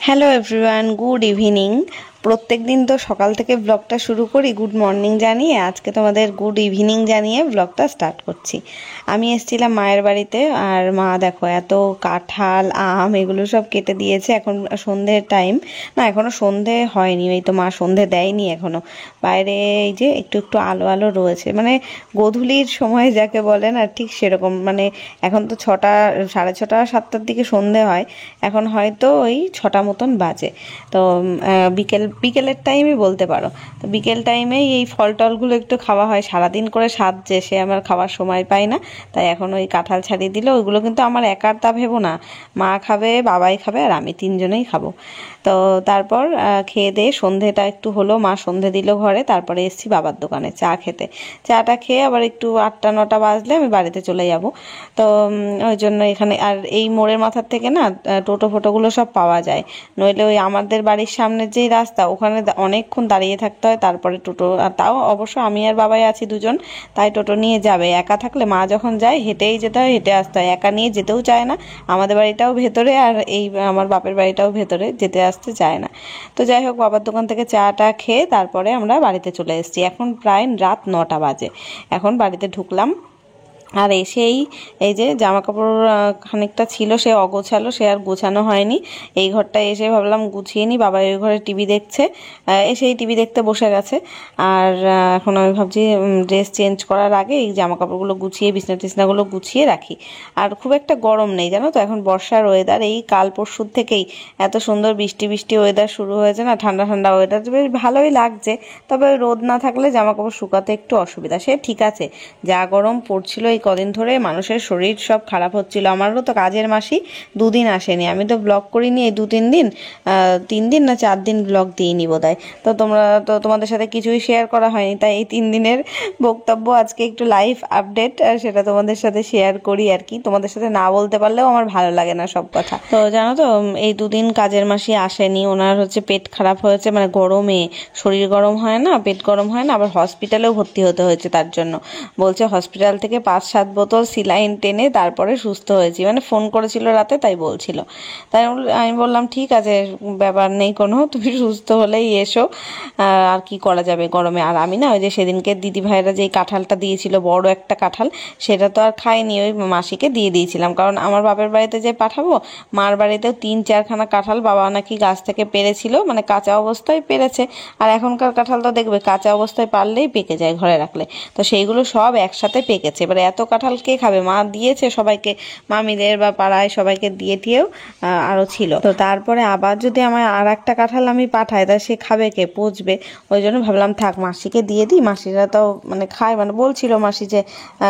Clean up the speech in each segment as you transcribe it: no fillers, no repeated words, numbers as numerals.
Hello everyone, good evening. প্রত্যেক দিন তো সকাল থেকে ব্লগটা শুরু করি গুড মর্নিং জানিয়ে, আজকে তোমাদের গুড ইভিনিং জানিয়ে ব্লগটা স্টার্ট করছি। আমি এসেছিলাম মায়ের বাড়িতে, আর মা দেখো এত কাঁঠাল আম এগুলো সব কেটে দিয়েছে। এখন সন্ধ্যের টাইম, না এখনও সন্ধে হয়নি, এই তো মা সন্ধে দেয়নি এখনও। বাইরে এই যে একটু একটু আলো আলো রয়েছে, মানে গোধূলির সময় যাকে বলেন আর ঠিক সেরকম। মানে এখন তো 6টা, 6:30, 7টার দিকে সন্ধে হয়, এখন হয়তো ওই 6টা মতন বাজে। তো বিকেলের টাইমই বলতে পারো। তো বিকেল টাইমেই এই ফল টলগুলো একটু খাওয়া হয়। সারাদিন করে সাজছে, সে আমার খাওয়ার সময় পাই না, তাই এখন ওই কাঁঠাল ছাড়িয়ে দিল। ওইগুলো কিন্তু আমার একার তা ভেবো না, মা খাবে, বাবাই খাবে, আর আমি, তিনজনেই খাবো। তো তারপর খেয়ে দিয়ে সন্ধেটা একটু হলো, মা সন্ধে দিল ঘরে, তারপরে এসেছি বাবার দোকানে চা খেতে। চাটা খেয়ে আবার একটু 8টা 9টা বাজলে আমি বাড়িতে চলে যাব। তো ওই জন্য এখানে, আর এই মোড়ের মাথার থেকে না টোটো ফোটোগুলো সব পাওয়া যায়, নইলে ওই আমাদের বাড়ির সামনের যেই রাস্তা ওখানে অনেকক্ষণ দাঁড়িয়ে থাকতে হয়, তারপরে টোটো। আর তাও অবশ্য আমি আর বাবাই আছি দুজন, তাই টোটো নিয়ে যাবে। একা থাকলে মা যখন যায় হেঁটেই যেতে হয়, হেঁটে আসতে হয়, একা নিয়ে যেতেও চায় না। আমাদের বাড়িটাও ভেতরে, আর এই আমার বাপের বাড়িটাও ভেতরে, যেতে আসতে চায় না। তো যাই হোক, বাবার দোকান থেকে চাটা খেয়ে তারপরে আমরা বাড়িতে চলে এসেছি। এখন প্রায় রাত 9টা বাজে, এখন বাড়িতে ঢুকলাম। আর এসেই এই যে জামা কাপড় খানিকটা ছিল, সে অগোছালো, সে আর গোছানো হয়নি। এই ঘরটায় এসে ভাবলাম গুছিয়ে নিই, বাবা ওই ঘরে টিভি দেখছে, এসেই টিভি দেখতে বসে গেছে। আর এখন আমি ভাবছি ড্রেস চেঞ্জ করার আগে এই জামা কাপড়গুলো গুছিয়ে, বিছনা টিছনাগুলো গুছিয়ে রাখি। আর খুব একটা গরম নেই জানো তো, এখন বর্ষার ওয়েদার। এই কাল পরশুর থেকেই এত সুন্দর বৃষ্টি বৃষ্টি ওয়েদার শুরু হয়েছে না, ঠান্ডা ঠান্ডা ওয়েদার, বেশ ভালোই লাগছে। তবে রোদ না থাকলে জামা কাপড় শুকাতে একটু অসুবিধা। সে ঠিক আছে, যা গরম পড়ছিল এই কদিন ধরে, মানুষের শরীর সব খারাপ হচ্ছিল। আমারও তো কাজের মাসি 2 দিন আসেনি, আমি তো ব্লগ করিনি এই 2-3 দিন, 3 দিন না 4 দিন ব্লগ দিইনি বোধহয়। তো তোমাদের সাথে কিছুই শেয়ার করা হয়নি, তাই এই 3 দিনের বক্তব্য আজকে একটু লাইভ আপডেট, আর সেটা তোমাদের সাথে শেয়ার করি আর কি। তোমাদের সাথে না বলতে পারলেও আমার ভালো লাগে না সব কথা। তো জানো তো, এই 2 দিন কাজের মাসি আসেনি, ওনার হচ্ছে পেট খারাপ হয়েছে, মানে গরমে শরীর গরম হয় না, পেট গরম হয় না, আবার হসপিটালেও ভর্তি হতে হয়েছে তার জন্য। বলছে হসপিটাল থেকে 5-7 বোতল সিলাইন টেনে তারপরে সুস্থ হয়েছি, মানে ফোন করেছিল রাতে, তাই বলছিল। তাই আমি বললাম ঠিক আছে, ব্যাপার নেই কোনো, তুমি সুস্থ হলেই এসো, আর কি করা যাবে গরমে। আর আমি না ওই যে সেদিনকে দিদি ভাইরা যেই কাঁঠালটা দিয়েছিল, বড় একটা কাঁঠাল, সেটা তো আর খাইনি, ওই মাসিকে দিয়ে দিয়েছিলাম। কারণ আমার বাপের বাড়িতে যে পাঠাবো, মার বাড়িতেও 3-4খানা কাঁঠাল বাবা নাকি গাছ থেকে পেরেছিল, মানে কাঁচা অবস্থায় পেরেছে। আর এখনকার কাঁঠাল তো দেখবে কাঁচা অবস্থায় পারলেই পেকে যায় ঘরে রাখলে, তো সেইগুলো সব একসাথে পেকেছে। এবারে এত কাঁঠাল কে খাবে, মা দিয়েছে সবাইকে, মামিদের বা পাড়ায় সবাইকে দিয়েও আরও ছিল। তো তারপরে আবার যদি আমার আর একটা কাঁঠাল আমি পাঠাই, তা সে খাবে কে, পচবে। ওই জন্য ভাবলাম থাক মাসিকে দিয়ে দিই, মাসিরা তো মানে খায়, মানে বলছিল মাসি যে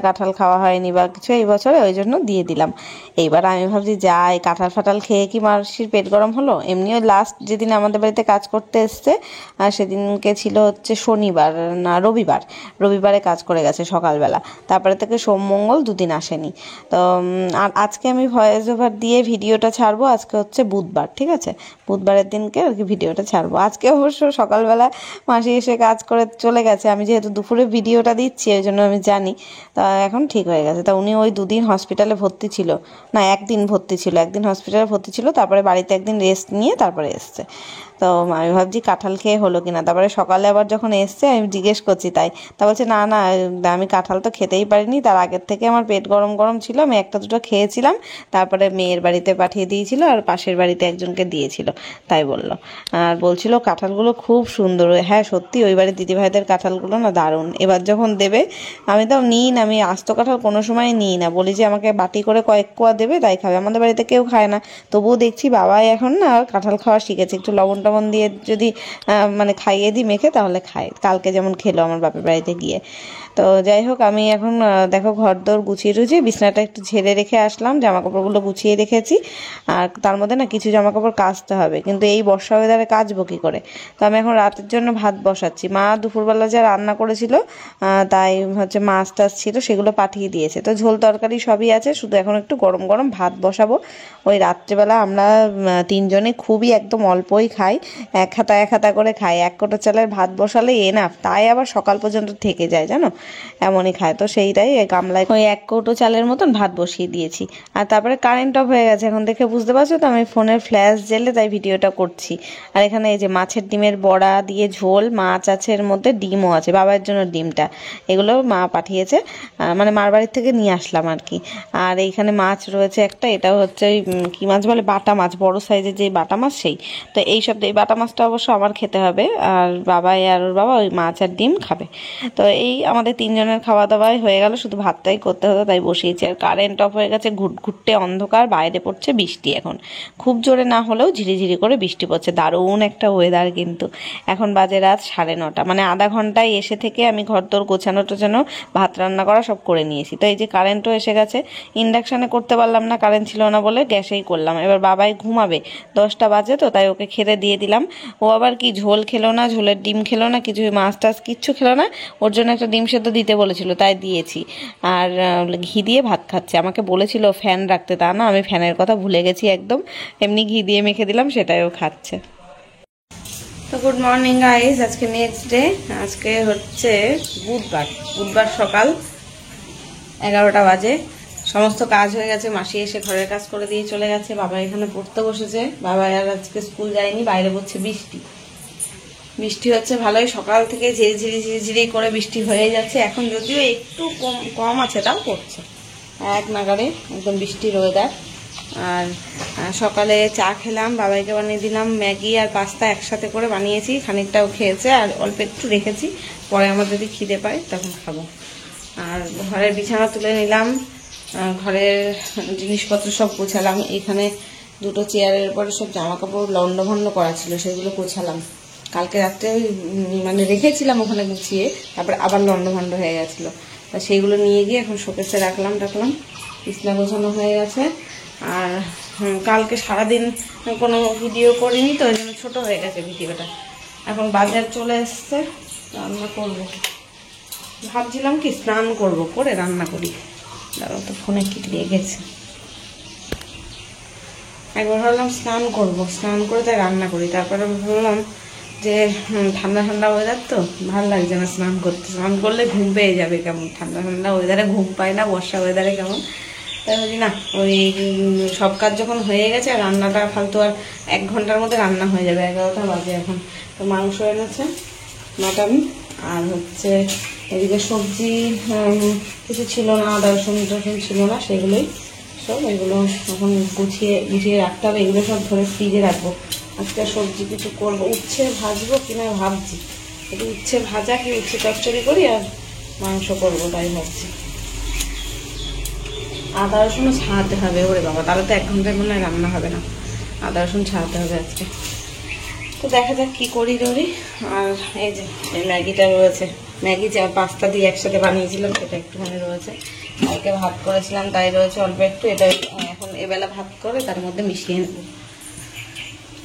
কাঁঠাল খাওয়া হয়নি বা কিছু এই বছরে, ওই জন্য দিয়ে দিলাম। এইবার আমি ভাবছি যাই, কাঁঠাল ফাটাল খেয়ে কি মাসির পেট গরম হলো? এমনিও লাস্ট যেদিন আমাদের বাড়িতে কাজ করতে এসছে, সেদিনকে ছিল হচ্ছে শনিবার না রবিবারে কাজ করে গেছে সকালবেলা, তারপরে থেকে সোম মঙ্গল 2 দিন আসেনি। তো আর আজকে আমি ভয়েস ওভার দিয়ে ভিডিওটা ছাড়বো। আজকে হচ্ছে বুধবার, ঠিক আছে, বুধবারের দিনকে আর কি ভিডিওটা ছাড়বো। আজকে অবশ্য সকালবেলা মাসি এসে কাজ করে চলে গেছে, আমি যেহেতু দুপুরে ভিডিওটা দিচ্ছি ওই জন্য আমি জানি। তা এখন ঠিক হয়ে গেছে। তা উনি ওই 2 দিন হসপিটালে ভর্তি ছিল, না 1 দিন ভর্তি ছিল, 1 দিন হসপিটালে ভর্তি ছিল, তারপরে বাড়িতে 1 দিন রেস্ট নিয়ে তারপরে এসছে। তো আমি ভাবছি কাঁঠাল খেয়ে হলো কিনা। তারপরে সকালে আবার যখন এসছে আমি জিজ্ঞেস করছি, তা বলছে না না, আমি কাঁঠাল তো খেতেই পারিনি, তার আগের থেকে আমার পেট গরম গরম ছিল, আমি 1-2টো খেয়েছিলাম, তারপরে মেয়ের বাড়িতে পাঠিয়ে দিয়েছিল, আর পাশের বাড়িতে একজনকে দিয়েছিল, তাই বললো। আর বলছিল কাঁঠালগুলো খুব সুন্দর। হ্যাঁ সত্যি, ওই বাড়ির দিদিভাইদের কাঁঠালগুলো না দারুণ। এবার যখন দেবে, আমি তো নিই না, আমি আস্ত কাঁঠাল কোনো সময় নিই না, বলি যে আমাকে বাটি করে কয়েক কোয়া দেবে, তাই খাবে। আমাদের বাড়িতে কেউ খায় না, তবুও দেখছি বাবাই এখন না কাঁঠাল খাওয়া শিখেছে। একটু লবণ টবণ দিয়ে যদি মানে খাইয়ে দিই মেখে, তাহলে খায়। কালকে যেমন খেলো আমার বাপের বাড়িতে গিয়ে। তো যাই হোক, আমি এখন দেখো ঘর দোর গুছিয়ে টুছিয়ে বিছনাটা একটু ঝেড়ে রেখে আসলাম, জামা কাপড়গুলো গুছিয়ে রেখেছি। আর তার মধ্যে না কিছু জামা কাপড় কাচতে হবে, কিন্তু এই বর্ষা ওয়েদারে কাচবো কী করে। তো আমি এখন রাতের জন্য ভাত বসাচ্ছি। মা দুপুরবেলা যা রান্না করেছিল, তাই হচ্ছে মাছ টাছ ছিল, সেগুলো পাঠিয়ে দিয়েছে। তো ঝোল তরকারি সবই আছে, শুধু এখন একটু গরম গরম ভাত বসাবো। ওই রাত্রেবেলা আমরা 3জনে খুবই একদম অল্পই খাই, 1 হাতা 1 হাতা করে খাই। 1 কোটো চালের ভাত বসালে এনাফ, তাই আবার সকাল পর্যন্ত থেকে যায় জানো। এমনই খায়। তো সেইটাই গামলায় ওই 1 কৌটো চালের মতন ভাত বসিয়ে দিয়েছি। আর তারপরে কারেন্ট অফ হয়ে গেছে, এখন দেখে বুঝতে পারছো তো আমি ফোনের ফ্ল্যাশ জেলে তাই ভিডিওটা করছি। আর এখানে এই যে মাছের ডিমের বড়া দিয়ে ঝোল, মাছ আছে এর মধ্যে, ডিমও আছে, বাবার জন্য ডিমটা, এগুলো মা পাঠিয়েছে, মানে মার বাড়ির থেকে নিয়ে আসলাম আর কি। আর এইখানে মাছ রয়েছে একটা, এটাও হচ্ছে ওই কি মাছ বলে, বাটা মাছ, বড় সাইজের যে বাটা মাছ সেই। তো এইসব এই বাটা মাছটা অবশ্য আমার খেতে হবে, আর বাবাই আর ওর বাবা ওই মাছ আর ডিম খাবে। তো এই আমাদের 3 জনের খাওয়া দাওয়াই হয়ে গেল, শুধু ভাতটাই করতে হতো তাই বসিয়েছি। আর কারেন্ট অফ হয়ে গেছে, ঘুটঘুটে অন্ধকার, বাইরে পড়ছে বৃষ্টি, এখন খুব জোরে না হলেও ঝিরিঝিরি করে বৃষ্টি পড়ছে। দারুণ একটা ওয়েদার কিন্তু। এখন বাজে রাত 9:30, মানে আধা ঘন্টায় এসে থেকে আমি ঘরদোর গোছানো টোছানো, ভাত রান্না করা সব করে নিয়েছি। তো এই যে কারেন্টও এসে গেছে, ইন্ডাকশানে করতে পারলাম না, কারেন্ট ছিল না বলে গ্যাসেই করলাম। এবার বাবাই ঘুমাবে, 10টা বাজে, তো তাই ওকে খেতে দিয়ে দিলাম। ও আবার কি ঝোল খেলো না, ঝোলের ডিম খেলো না, কিছু মাছ টাছ কিচ্ছু খেলো না, ওর জন্য একটা ডিম সেদ্ধ দিতে বলেছিল তাই দিয়েছি। আর ঘি দিয়ে ভাত খাচ্ছে। আমাকে বলেছিল ফ্যান রাখতে, তা না, আমি ফ্যানের কথা ভুলে গেছি একদম, এমনি ঘি দিয়ে মেখে দিলাম, সেটাইও খাচ্ছে। তো গুড মর্নিং গাইস, আজকে নেক্সট ডে, আজকে হচ্ছে বুধবার সকাল 11টা বাজে। সমস্ত কাজ হয়ে গেছে, মাসি এসে ঘরের কাজ করে দিয়ে চলে গেছে, বাবা এখানে পড়তে বসেছে। বাবা আর আজকে স্কুল যায়নি, বাইরে পড়ছে বৃষ্টি হচ্ছে ভালোই, সকাল থেকে ঝিরিঝিরি করে বৃষ্টি হয়ে যাচ্ছে। এখন যদিও একটু কম আছে, তাও পড়ছে এক নাগারে, একদম বৃষ্টির ওয়েদার। আর সকালে চা খেলাম, বাবাইকে বানিয়ে দিলাম ম্যাগি আর পাস্তা একসাথে করে বানিয়েছি, খানিকটাও খেয়েছে আর অল্প একটু রেখেছি, পরে আমার যদি খিদে পায় তখন খাবো। আর ঘরের বিছানা তুলে নিলাম, ঘরের জিনিসপত্র সব গোছালাম। এখানে 2টো চেয়ারের উপরে সব জামা কাপড় লন্ডভন্ড করা ছিল, সেগুলো গোছালাম। কালকে রাত্রে মানে রেখেছিলাম ওখানে গুছিয়ে, তারপরে আবার লন্ডভন্ড হয়ে গেছিলো, তা সেইগুলো নিয়ে গিয়ে এখন শোকেসে রাখলাম। বিছনা গোছানো হয়ে গেছে। আর কালকে সারাদিন কোনো ভিডিও করিনি, তো ওই জন্য ছোটো হয়ে গেছে ভিডিওটা। এখন বাজার চলে এসছে, রান্না করবো ভাবছিলাম, কি স্নান করবো, করে রান্না করি। দাঁড়াও তো, ফোনে কি লেগেছে, একবার ভাবলাম স্নান করবো, স্নান করে তাই রান্না করি। তারপরে ভাবলাম যে ঠান্ডা ওয়েদার, তো ভালো লাগছে না স্নান করতে, স্নান করলে ঘুম পেয়ে যাবে কেমন, ঠান্ডা ওয়েদারে ঘুম পায় না, বর্ষা ওয়েদারে কেমন। তাই বলি না, ওই সব কাজ যখন হয়ে গেছে, আর রান্নাটা ফালতু, আর 1 ঘন্টার মধ্যে রান্না হয়ে যাবে। 11টা বাজে এখন। তো মাংস এনেছে, মাটন, আর হচ্ছে এদিকে সবজি কিছু ছিল না, আদা রসুন ছিল না, সেগুলোই সব, এগুলো এখন গুছিয়ে রাখতে হবে। এগুলো সব ধরে ফ্রিজে রাখবো। আজকে সবজি কিছু করবো, উচ্ছে ভাজবো কিনা ভাবছি, একটু উচ্ছে ভাজা কি উচ্ছে চচ্চড়ি করি, আর মাংস করবো তাই ভাবছি। আদা রসুন ছাড়াতে হবে, ওরে বাবা, তাহলে তো 1 ঘন্টার মনে হয় রান্না হবে না। আদা রসুন ছাড়াতে হবে আজকে। তো দেখা যাক কি করি টরি। আর এই যে এই ম্যাগিটা রয়েছে, ম্যাগি পাস্তা দিয়ে একসাথে বানিয়েছিলাম, সেটা একটুখানি রয়েছে। কালকে ভাত করেছিলাম তাই রয়েছে অল্প একটু, এটা এখন এবেলা ভাত করে তার মধ্যে মিশিয়ে নেব।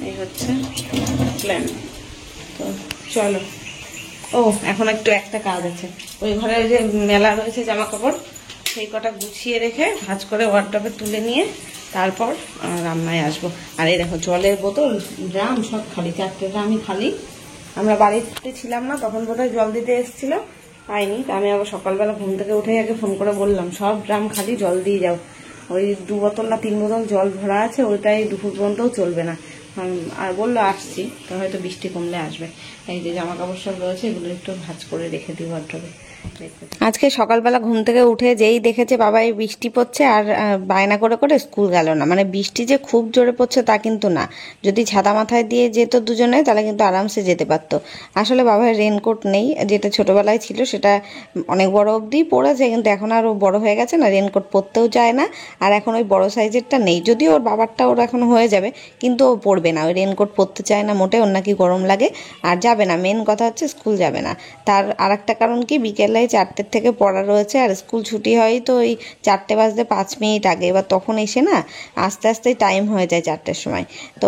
এই হচ্ছে প্ল্যান। তো চলো। ও এখন একটা কাজ আছে, ওই ঘরে যে মেলা রয়েছে জামা কাপড়, সেই কটা গুছিয়ে রেখে ভাঁজ করে ওয়ার্ডরোবে তুলে নিয়ে তারপর রান্নায় আসবো। আর এই দেখো জলের বোতল, ড্রাম সব খালি, 4টে ড্রামই খালি। আমরা বাড়িতে ছিলাম না, তখন বোধহয় জল দিতে এসেছিল, পাইনি। আমি আবার সকালবেলা ঘুম থেকে উঠে আগে ফোন করে বললাম, সব ড্রাম খালি, জল দিয়ে যাও। ওই 2 বোতল না 3 বোতল জল ভরা আছে, ওইটাই দুপুর পর্যন্তও চলবে না। আর বললো আসছি, তো হয়তো বৃষ্টি কমলে আসবে। এই যে জামা কাপড় সব রয়েছে, এগুলো একটু ভাঁজ করে রেখে দিই ওয়ার্ডরোবে। আজকে সকালবেলা ঘুম থেকে উঠে যেই দেখেছে বাবা এই বৃষ্টি পড়ছে, আর বায়না করে স্কুল গেল না। মানে বৃষ্টি যে খুব জোরে পড়ছে তা কিন্তু না, যদি ছাতা মাথায় দিয়ে যেত দুজনে তাহলে কিন্তু আরামসে যেতে পারতো। আসলে বাবার রেনকোট নেই, যেটা ছোটবেলায় ছিল সেটা অনেক বড় অবধি পড়েছে, কিন্তু এখন আরও বড় হয়ে গেছে না, রেনকোট পরতেও চায় না। আর এখন ওই বড় সাইজেরটা নেই, যদিও ওর বাবারটা ওর এখন হয়ে যাবে, কিন্তু ও পরবে না, ওই রেনকোট পরতে চায় না মোটে, ওর নাকি গরম লাগে, আর যাবে না। মেন কথা হচ্ছে স্কুল যাবে না। তার আরেকটা কারণ কি, বিকেলে 4টের থেকে পড়া রয়েছে, আর স্কুল ছুটি হয় তো ওই 4টে বাজতে 5 মিনিট আগে। এবার তখন এসে না আস্তে আস্তে টাইম হয়ে যায় 4টের সময়। তো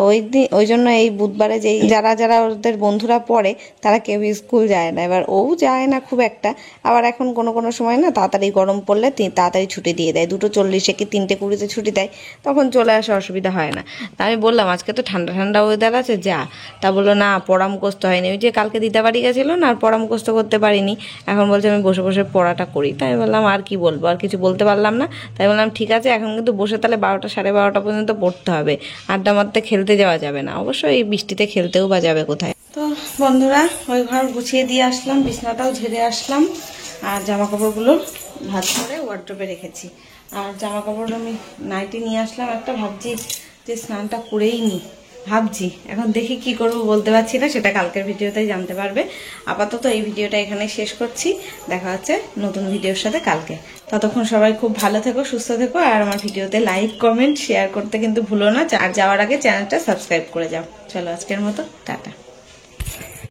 ওই জন্য এই বুধবারে যেই যারা ওদের বন্ধুরা পড়ে তারা কেউ স্কুল যায় না। এবার ও যায় না খুব একটা। আবার এখন কোনো সময় না তাড়াতাড়ি গরম পড়লে তাড়াতাড়ি ছুটি দিয়ে দেয়, 2:40 কি 3:20 ছুটি দেয়, তখন চলে আসে, অসুবিধা হয় না। তা আমি বললাম আজকে তো ঠান্ডা ওয়েদার আছে, যা। তা বললো না, পড়া মুখস্থ হয়নি, ওই যে কালকে দিদা বাড়ি গেছিলো না, আর পড়া মুখস্থ করতে পারিনি। এখন বলছে আমি বসে বসে পড়াটা করি। তাই বললাম আর কি বলবো, আর কিছু বলতে পারলাম না। তাই বললাম ঠিক আছে, এখন কিন্তু বসে তাহলে 12টা সাড়ে 12টা পর্যন্ত পড়তে হবে, আড্ডা মারতে খেলতে যাওয়া যাবে না। অবশ্যই এই বৃষ্টিতে খেলতেও বা যাবে কোথায়। তো বন্ধুরা, ওই ঘর গুছিয়ে দিয়ে আসলাম, বিছনাটাও ঝেড়ে আসলাম, আর জামা কাপড়গুলো ভাঁজ করে ওয়ার্ড্রোবে রেখেছি। আর জামা কাপড় আমি নাইটি নিয়ে আসলাম একটা, ভাবছি যে স্নানটা করেই নিই, ভাবছি এখন দেখি কি করব, বলতে পারছি না, সেটা কালকের ভিডিওতেই জানতে পারবে। আপাতত এই ভিডিওটা এখানে শেষ করছি, দেখা হচ্ছে নতুন ভিডিওর সাথে কালকে। ততক্ষণ সবাই খুব ভালো থেকো, সুস্থ থেকো, আর আমার ভিডিওতে লাইক কমেন্ট শেয়ার করতে কিন্তু ভুলো না, আর যাওয়ার আগে চ্যানেলটা সাবস্ক্রাইব করে যাও। চলো আজকের মতো টাটা।